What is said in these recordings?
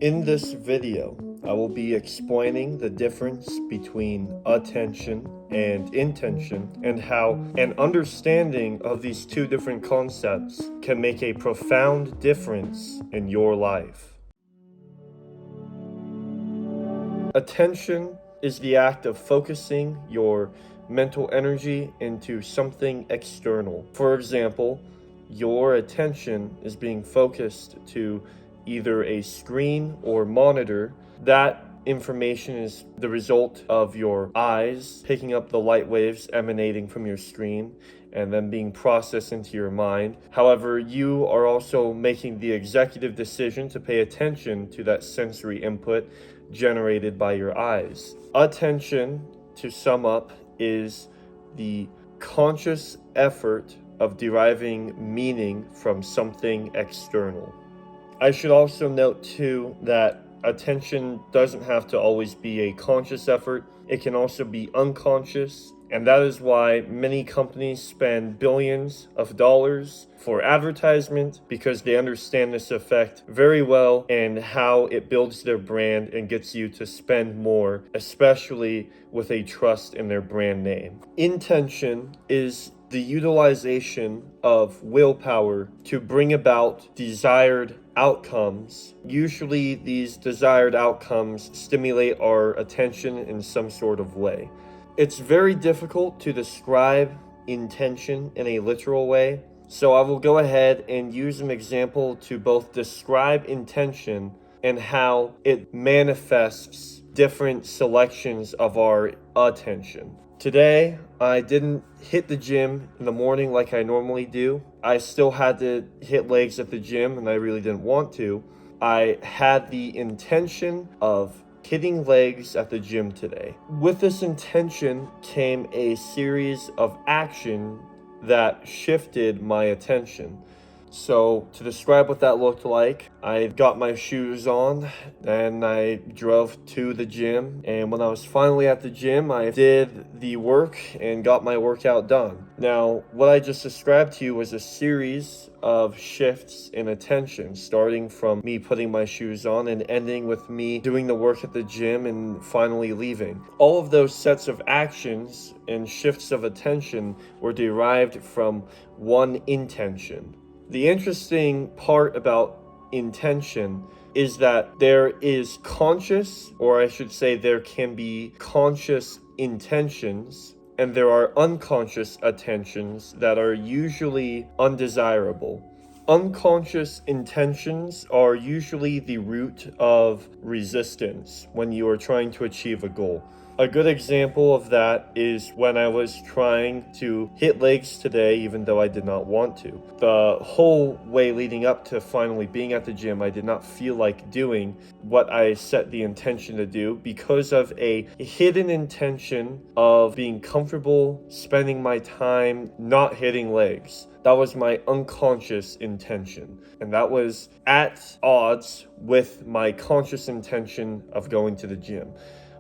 In this video, I will be explaining the difference between attention and intention and how an understanding of these two different concepts can make a profound difference in your life. Attention is the act of focusing your mental energy into something external. For example, your attention is being focused to either a screen or monitor. That information is the result of your eyes picking up the light waves emanating from your screen and then being processed into your mind. However, you are also making the executive decision to pay attention to that sensory input generated by your eyes. Attention, to sum up, is the conscious effort of deriving meaning from something external. I should also note too that attention doesn't have to always be a conscious effort. It can also be unconscious, and that is why many companies spend billions of dollars for advertisement, because they understand this effect very well and how it builds their brand and gets you to spend more, especially with a trust in their brand name. Intention is the utilization of willpower to bring about desired outcomes. Usually these desired outcomes stimulate our attention in some sort of way. It's very difficult to describe intention in a literal way, so I will go ahead and use an example to both describe intention and how it manifests different selections of our attention. Today, I didn't hit the gym in the morning like I normally do. I still had to hit legs at the gym, and I really didn't want to. I had the intention of hitting legs at the gym today. With this intention came a series of action that shifted my attention. So to describe what that looked like, I got my shoes on and I drove to the gym. And when I was finally at the gym, I did the work and got my workout done. Now, what I just described to you was a series of shifts in attention, starting from me putting my shoes on and ending with me doing the work at the gym and finally leaving. All of those sets of actions and shifts of attention were derived from one intention. The interesting part about intention is that there is conscious, or I should say there can be conscious intentions, and there are unconscious attentions that are usually undesirable. Unconscious intentions are usually the root of resistance when you are trying to achieve a goal. A good example of that is when I was trying to hit legs today, even though I did not want to. The whole way leading up to finally being at the gym, I did not feel like doing what I set the intention to do because of a hidden intention of being comfortable spending my time not hitting legs. That was my unconscious intention, and that was at odds with my conscious intention of going to the gym,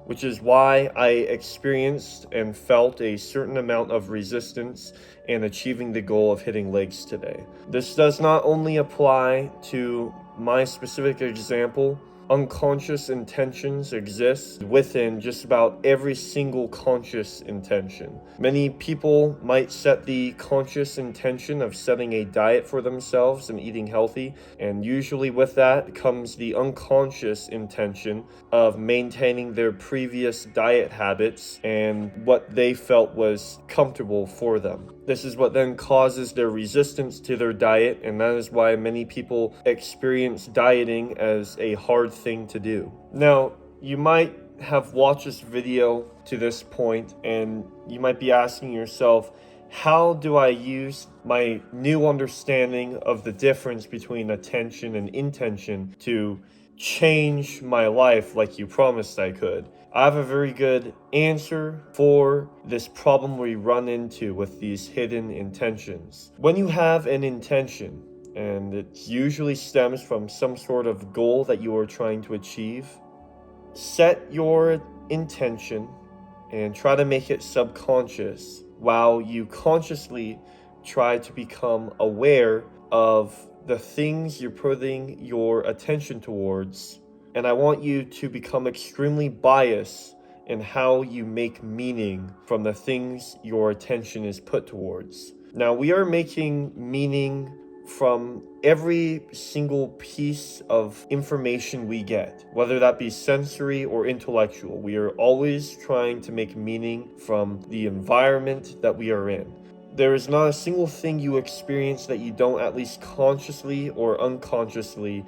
which is why I experienced and felt a certain amount of resistance in achieving the goal of hitting legs today. This does not only apply to my specific example. Unconscious intentions exist within just about every single conscious intention. Many people might set the conscious intention of setting a diet for themselves and eating healthy, and usually with that comes the unconscious intention of maintaining their previous diet habits and what they felt was comfortable for them. This is what then causes their resistance to their diet, and that is why many people experience dieting as a hard thing to do. Now, you might have watched this video to this point, and you might be asking yourself, how do I use my new understanding of the difference between attention and intention to change my life like you promised I could? I have a very good answer for this problem we run into with these hidden intentions. When you have an intention, and it usually stems from some sort of goal that you are trying to achieve, set your intention and try to make it subconscious while you consciously try to become aware of the things you're putting your attention towards and I want you to become extremely biased in how you make meaning from the things your attention is put towards. Now, we are making meaning from every single piece of information we get, whether that be sensory or intellectual. We are always trying to make meaning from the environment that we are in. There is not a single thing you experience that you don't at least consciously or unconsciously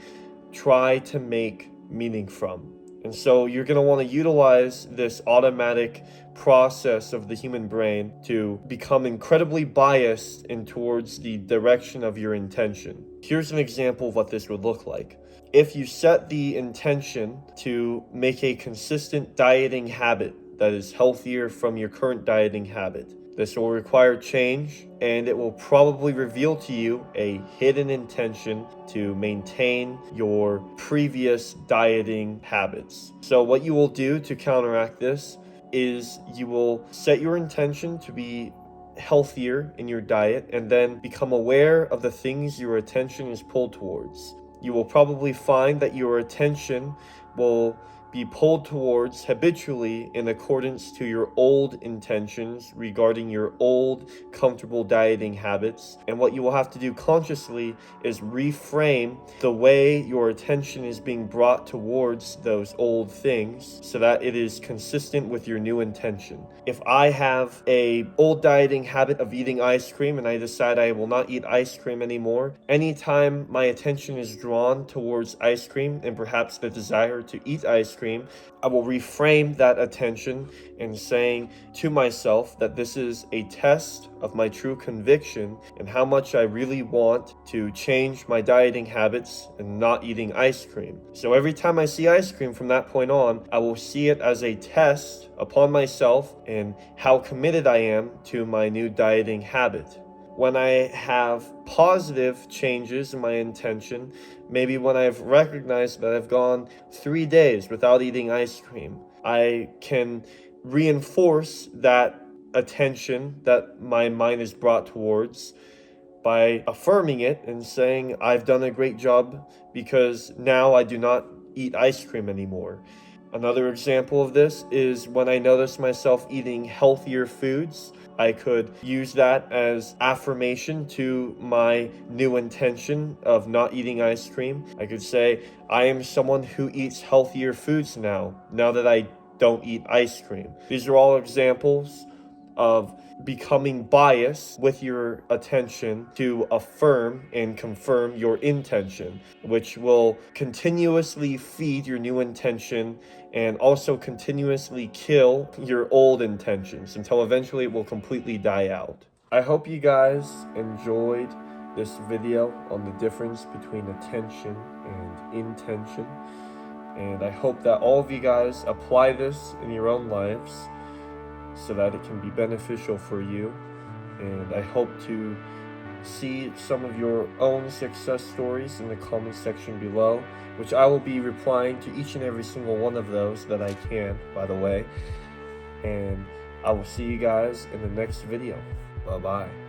try to make meaning from. And so you're going to want to utilize this automatic process of the human brain to become incredibly biased in towards the direction of your intention. Here's an example of what this would look like. If you set the intention to make a consistent dieting habit that is healthier from your current dieting habit, this will require change, and it will probably reveal to you a hidden intention to maintain your previous dieting habits. So what you will do to counteract this is you will set your intention to be healthier in your diet and then become aware of the things your attention is pulled towards. You will probably find that your attention will be pulled towards habitually in accordance to your old intentions regarding your old comfortable dieting habits. And what you will have to do consciously is reframe the way your attention is being brought towards those old things so that it is consistent with your new intention. If I have a old dieting habit of eating ice cream and I decide I will not eat ice cream anymore, anytime my attention is drawn towards ice cream and perhaps the desire to eat ice cream, I will reframe that attention in saying to myself that this is a test of my true conviction and how much I really want to change my dieting habits and not eating ice cream. So every time I see ice cream from that point on, I will see it as a test upon myself and how committed I am to my new dieting habit. When I have positive changes in my intention, maybe when I've recognized that I've gone 3 days without eating ice cream, I can reinforce that attention that my mind is brought towards by affirming it and saying, I've done a great job because now I do not eat ice cream anymore. Another example of this is when I notice myself eating healthier foods, I could use that as affirmation to my new intention of not eating ice cream. I could say, I am someone who eats healthier foods now that I don't eat ice cream. These are all examples of becoming biased with your attention to affirm and confirm your intention, which will continuously feed your new intention and also continuously kill your old intentions until eventually it will completely die out. I hope you guys enjoyed this video on the difference between attention and intention, and I hope that all of you guys apply this in your own lives so that it can be beneficial for you. And I hope to see some of your own success stories in the comment section below, which I will be replying to each and every single one of those that I can, by the way. And I will see you guys in the next video. Bye-bye.